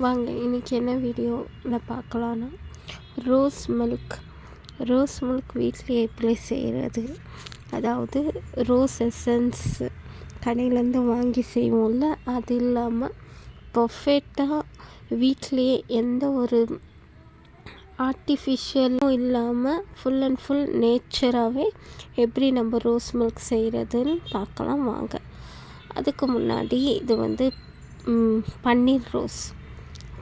வாங்க இன்றைக்கி என்ன வீடியோவில் பார்க்கலான்னா ரோஸ் மில்க் வீட்டிலே எப்படி செய்கிறது. அதாவது ரோஸ் எசன்ஸ் கடையிலேருந்து வாங்கி செய்வோம்ல, அது இல்லாமல் பர்ஃபெக்டாக வீட்டிலையே எந்த ஒரு ஆர்டிஃபிஷியலும் இல்லாமல் ஃபுல் அண்ட் ஃபுல் நேச்சராகவே எப்படி நம்ம ரோஸ் மில்க் செய்கிறதுன்னு பார்க்கலாம் வாங்க. அதுக்கு முன்னாடி இது வந்து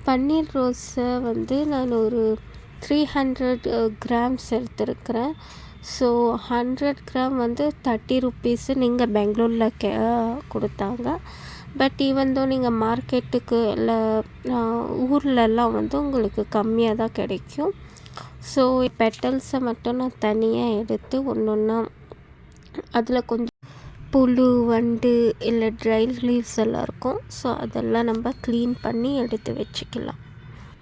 பன்னீர் ரோஸை வந்து நான் ஒரு 300 கிராம்ஸ் எடுத்துருக்கிறேன். ஸோ 100 கிராம் வந்து 30 ருப்பீஸு நீங்கள் பெங்களூரில் கொடுத்தாங்க. பட் ஈவன் தோ நீங்கள் மார்க்கெட்டுக்கு இல்லை ஊர்லெலாம் வந்து உங்களுக்கு கம்மியாக தான் கிடைக்கும். ஸோ பெட்டல்ஸை மட்டும் நான் தனியாக எடுத்து ஒன்று ஒன்றா அதில் கொஞ்சம் புழு வண்டு இல்லை ட்ரை லீவ்ஸ் எல்லாம் இருக்கும். ஸோ அதெல்லாம் நம்ம க்ளீன் பண்ணி எடுத்து வச்சுக்கலாம்.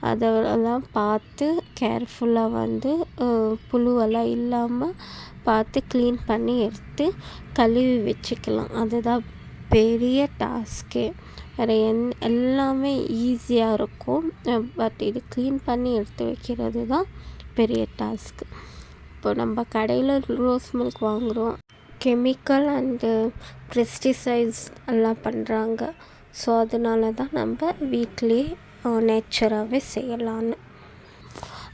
அதெல்லாம் பார்த்து கேர்ஃபுல்லாக வந்து புழுவெல்லாம் இல்லாமல் பார்த்து க்ளீன் பண்ணி எடுத்து கழுவி வச்சுக்கலாம். அதுதான் பெரிய டாஸ்க்கே. வேறு எல்லாமே ஈஸியாக இருக்கும். பட் இது க்ளீன் பண்ணி எடுத்து வைக்கிறது தான் பெரிய டாஸ்க்கு. இப்போ நம்ம கடையில் ரோஸ் மில்க் வாங்குகிறோம், கெமிக்கல் அண்டு பெஸ்டிசைட்ஸ் எல்லாம் பண்ணுறாங்க. ஸோ அதனால தான் நம்ம வீட்டிலே நேச்சராகவே செய்யலான்னு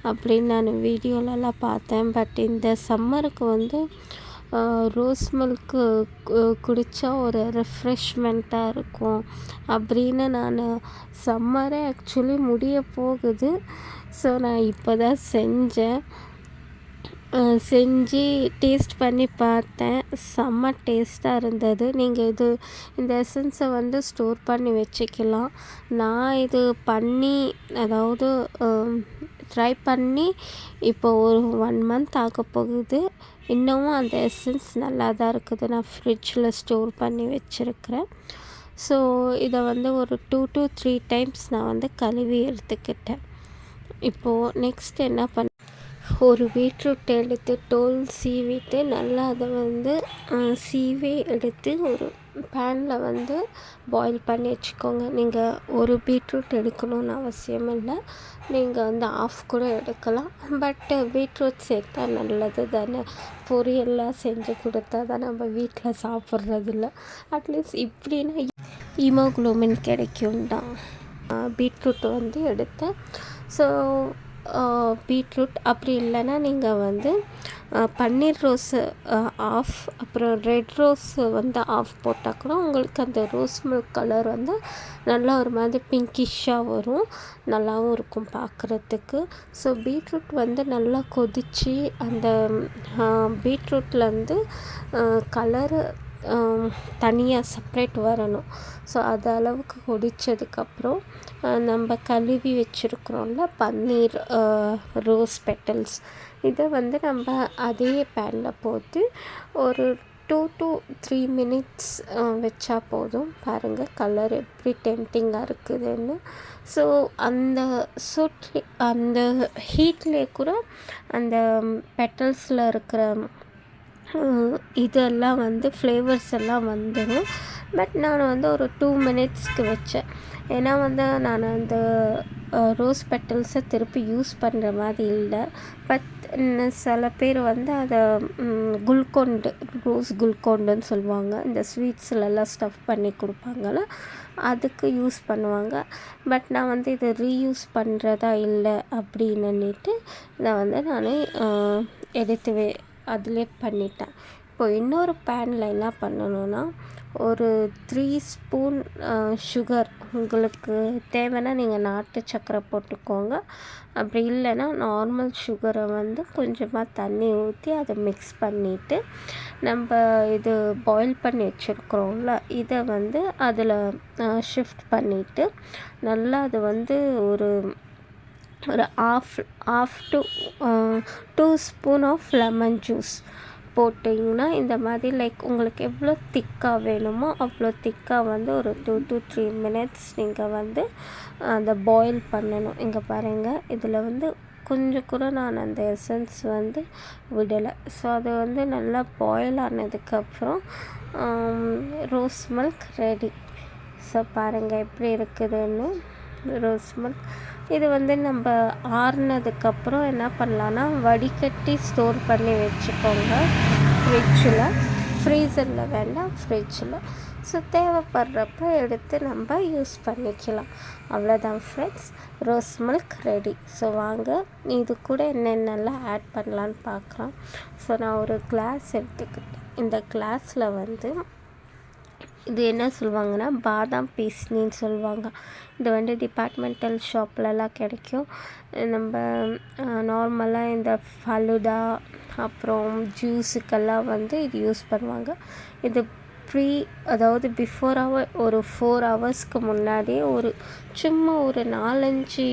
அப்படின்னு நான் வீடியோலலாம் பார்த்தேன். பட் இந்த சம்மருக்கு வந்து ரோஸ் மில்க்கு குடித்தா ஒரு ரெஃப்ரெஷ்மெண்ட்டாக இருக்கும் அப்படின்னு நான் சம்மரே ஆக்சுவலி முடிய போகுது. ஸோ நான் இப்போ தான் செஞ்சு டேஸ்ட் பண்ணி பார்த்தேன். செம்ம டேஸ்ட்டாக இருந்தது. நீங்கள் இந்த எசன்ஸை வந்து ஸ்டோர் பண்ணி வச்சுக்கலாம். நான் இது பண்ணி அதாவது ட்ரை பண்ணி இப்போ ஒரு 1 மந்த் ஆக போகுது. இன்னமும் அந்த எசன்ஸ் நல்லா தான் இருக்குது. நான் ஃப்ரிட்ஜில் ஸ்டோர் பண்ணி வச்சுருக்கிறேன். ஸோ இதை வந்து ஒரு 2 to 3 டைம்ஸ் நான் வந்து கழுவி எடுத்துக்கிட்டேன். இப்போது நெக்ஸ்ட் என்ன ஒரு பீட்ரூட் எடுத்து தோல் சீவிட்டு நல்லா அதை வந்து சீவி எடுத்து ஒரு பேனில் வந்து பாயில் பண்ணி வச்சுக்கோங்க. நீங்கள் ஒரு பீட்ரூட் எடுக்கணும்னு அவசியம் இல்லை. நீங்கள் வந்து ஆஃப் கூட எடுக்கலாம். பட் பீட்ரூட் சேர்த்தா நல்லது தானே. பொரியெல்லாம் செஞ்சு கொடுத்தா தான் நம்ம வீட்டில் சாப்பிட்றதில்ல. அட்லீஸ்ட் இப்படின்னா ஹீமோகுளோபின் கிடைக்கும் தான் பீட்ரூட் வந்து எடுத்தேன். ஸோ பீட்ரூட் அப்படி இல்லைன்னா நீங்கள் வந்து பன்னீர் ரோஸு ஆஃப், அப்புறம் ரெட் ரோஸு வந்து ஆஃப் போட்டால் கூட உங்களுக்கு அந்த ரோஸ் மில்க் கலர் வந்து நல்லா ஒரு மாதிரி பிங்கிஷாக வரும். நல்லாவும் இருக்கும் பார்க்குறதுக்கு. ஸோ பீட்ரூட் வந்து நல்லா கொதித்து அந்த பீட்ரூட்லேருந்து கலரு தனியாக செப்ரேட் வரணும். ஸோ அது அளவுக்கு கொதித்ததுக்கப்புறம் நம்ம கழுவி வச்சுருக்குறோம்ல பன்னீர் ரோஸ் பெட்டல்ஸ், இதை வந்து நம்ம அதே பேனில் போட்டு ஒரு 2 to 3 மினிட்ஸ் வச்சா போதும். பாருங்கள் கலர் எப்படி டெம்டிங்காக இருக்குதுன்னு. ஸோ அந்த அந்த ஹீட்லேயே கூட அந்த பெட்டல்ஸில் இருக்கிற இதெல்லாம் வந்து ஃப்ளேவர்ஸ் எல்லாம் வந்துடும். பட் நான் வந்து ஒரு 2 மினிட்ஸ்க்கு வச்சேன். ஏன்னா வந்து நான் அந்த ரோஸ் பெட்டல்ஸை திருப்பி யூஸ் பண்ணுற மாதிரி இல்லை. பட் சில பேர் வந்து அதை ரோஸ் குல்கொண்டுன்னு சொல்லுவாங்க. இந்த ஸ்வீட்ஸ்லலாம் ஸ்டஃப் பண்ணி கொடுப்பாங்கள்ல, அதுக்கு யூஸ் பண்ணுவாங்க. பட் நான் வந்து இதை ரீயூஸ் பண்ணுறதா இல்லை அப்படின்னுட்டு இதை வந்து நான் எடுத்து அதிலே பண்ணிட்டேன். இப்போது இன்னொரு பேனில் என்ன பண்ணணுன்னா ஒரு 3 ஸ்பூன் சுகர், உங்களுக்கு தேவைன்னா நீங்கள் நாட்டு சர்க்கரை போட்டுக்கோங்க. அப்படி இல்லைன்னா நார்மல் சுகரை வந்து கொஞ்சமாக தண்ணி ஊற்றி அதை மிக்ஸ் பண்ணிவிட்டு நம்ம இது பாயில் பண்ணி வச்சுருக்குறோம்ல, இதை வந்து அதில் ஷிஃப்ட் பண்ணிவிட்டு நல்லா அது வந்து ஒரு half to 2 spoon of lemon juice போட்டிங்கன்னா இந்த மாதிரி லைக் உங்களுக்கு எவ்வளோ திக்காக வேணுமோ அவ்வளோ திக்காக வந்து ஒரு 2 to 3 மினிட்ஸ் நீங்கள் வந்து அதை பாயில் பண்ணணும். இங்கே பாருங்கள், இதில் வந்து கொஞ்சம் கூட நான் அந்த எசன்ஸ் வந்து விடலை. ஸோ அது வந்து நல்லா பாயில் ஆனதுக்கப்புறம் ரோஸ் மில்க் ரெடி. ஸோ பாருங்கள் எப்படி இருக்குதுன்னு. Rose milk. இது வந்து நம்ம ஆறுனதுக்கப்புறம் என்ன பண்ணலான்னா வடிகட்டி ஸ்டோர் பண்ணி வச்சுக்கோங்க ஃப்ரிட்ஜில். ஃப்ரீசரில் வேண்டாம், ஃப்ரிட்ஜில். ஸோ தேவைப்படுறப்ப எடுத்து நம்ம யூஸ் பண்ணிக்கலாம். அவ்வளோதான் friends, rose milk ready. So வாங்க இது கூட என்னென்னலாம் ஆட் பண்ணலான்னு பார்க்கலாம். ஸோ நான் ஒரு கிளாஸ் எடுத்துக்கிட்டேன். இந்த கிளாஸில் வந்து இது என்ன சொல்லுவாங்கன்னா பாதாம் பீஸ்னின்னு சொல்லுவாங்க. இது வந்து டிபார்ட்மெண்டல் ஷாப்லலாம் கிடைக்கும். நம்ம நார்மலாக இந்த ஃபலுடா அப்புறம் ஜூஸுக்கெல்லாம் வந்து இது யூஸ் பண்ணுவாங்க. இது அதாவது பிஃபோர் ஒரு 4 ஹவர்ஸ்க்கு முன்னாடியே சும்மா ஒரு 4-5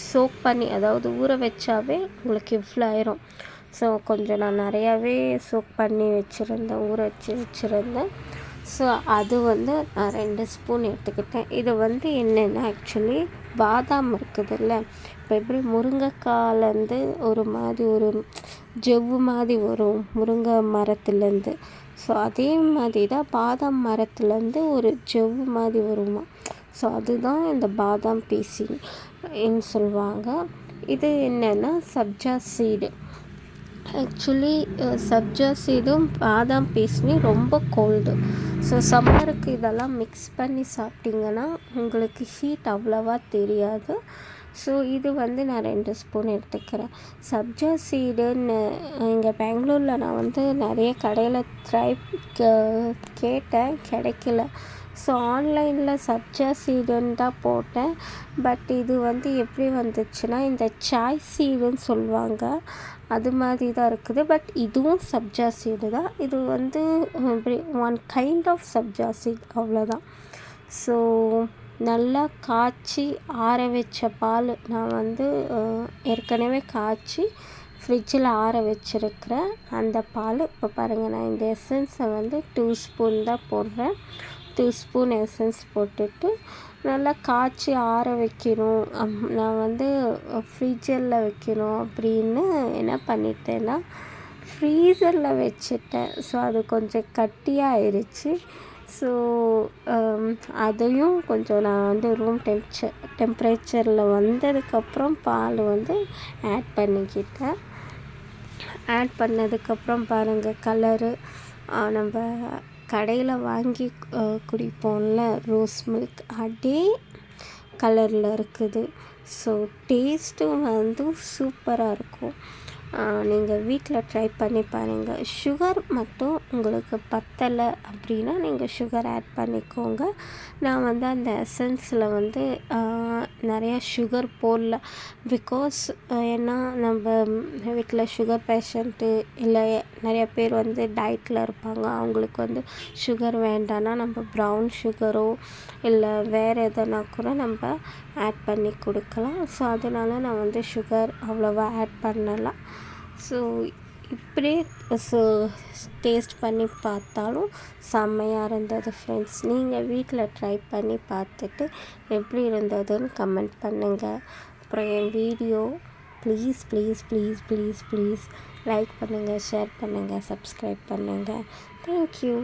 சோக் பண்ணி, அதாவது ஊற வச்சாவே உங்களுக்கு இவ்வளோ ஆயிரும். ஸோ கொஞ்சம் நான் நிறையாவே சோக் பண்ணி ஊற வச்சுருந்தேன். ஸோ அது வந்து நான் 2 ஸ்பூன் எடுத்துக்கிட்டேன். இது வந்து என்னென்னா ஆக்சுவலி பாதாம் இருக்குதுல்ல, இப்போ எப்படி முருங்கைக்காலேருந்து ஒரு ஜவ்வு மாதிரி வரும் முருங்கை மரத்துலேருந்து. ஸோ அதே மாதிரி தான் பாதாம் மரத்துலேருந்து ஒரு ஜவ்வு மாதிரி வருமா. ஸோ அதுதான் இந்த பாதாம் பீசின்னு சொல்லுவாங்க. இது என்னென்னா சப்ஜா சீடு. ஆக்சுவலி சப்ஜா சீடும் பாதாம் பீஸ்னி ரொம்ப கோல்டு. ஸோ சம்மருக்கு இதெல்லாம் மிக்ஸ் பண்ணி சாப்பிட்டிங்கன்னா உங்களுக்கு ஹீட் அவ்வளோவா தெரியாது. ஸோ இது வந்து நான் 2 ஸ்பூன் எடுத்துக்கிறேன். சப்ஜா சீடுன்னு இங்கே பெங்களூரில் நான் வந்து நிறைய கடையில் கேட்டேன், கிடைக்கல. ஸோ ஆன்லைனில் சப்ஜா சீடுன்னு தான் போட்டேன். பட் இது வந்து எப்படி வந்துச்சுன்னா இந்த சாய் சீடுன்னு சொல்லுவாங்க, அது மாதிரி தான் இருக்குது. பட் இதுவும் சப்ஜா சீடு தான். இது வந்து one kind of sabja seed, அவ்வளோதான். ஸோ நல்லா காய்ச்சி ஆற வச்ச பால் நான் வந்து ஏற்கனவே காய்ச்சி ஃப்ரிட்ஜில் ஆற வச்சுருக்கிறேன். அந்த பால் இப்போ பாருங்கள், நான் இந்த எசன்ஸை வந்து 2 ஸ்பூன் தான் போடுறேன். 2 ஸ்பூன் எசன்ஸ் போட்டுட்டு நல்லா காய்ச்சி ஆற வைக்கணும். நான் வந்து ஃப்ரீஜரில் வைக்கணும் அப்படின்னு என்ன பண்ணிட்டேன்னா ஃப்ரீசரில் வச்சுட்டேன். ஸோ அது கொஞ்சம் கட்டியாக ஆயிடுச்சு. ஸோ அதையும் கொஞ்சம் நான் வந்து ரூம் டெம்பரேச்சரில் வந்ததுக்கப்புறம் பால் வந்து ஆட் பண்ணிக்கிட்டேன். ஆட் பண்ணதுக்கப்புறம் பாருங்கள் கலரு நம்ம கடையில் வாங்கி குடிப்போம்ல ரோஸ் மில்க், அதே கலரில் இருக்குது. ஸோ டேஸ்ட்டும் வந்து சூப்பராக இருக்கும். நீங்கள் வீட்டில் ட்ரை பண்ணி பாருங்கள். சுகர் மட்டும் உங்களுக்கு பத்தலை அப்படின்னா நீங்கள் சுகர் ஆட் பண்ணிக்கோங்க. நான் வந்து அந்த எசன்ஸில் வந்து நிறையா சுகர் போடல. பிகாஸ் ஏன்னா நம்ம வீட்டில் சுகர் பேஷண்ட்டு இல்லை நிறைய பேர் வந்து டயட்டில் இருப்பாங்க. அவங்களுக்கு வந்து சுகர் வேண்டான்னா நம்ம ப்ரௌன் சுகரோ இல்லை வேறு எதனா கூட நம்ம ஆட் பண்ணி கொடுக்கலாம். ஸோ அதனால் நான் வந்து சுகர் அவ்வளோவா ஆட் பண்ணலாம். ஸோ இப்படியே டேஸ்ட் பண்ணி பார்த்தாலும் செம்மையாக இருந்தது ஃப்ரெண்ட்ஸ். நீங்கள் வீட்டில் ட்ரை பண்ணி பார்த்துட்டு எப்படி இருந்ததுன்னு கமெண்ட் பண்ணுங்கள். அப்புறம் என் video please please please please please like பண்ணுங்கள், ஷேர் பண்ணுங்கள், சப்ஸ்கிரைப் பண்ணுங்கள். தேங்க்யூ.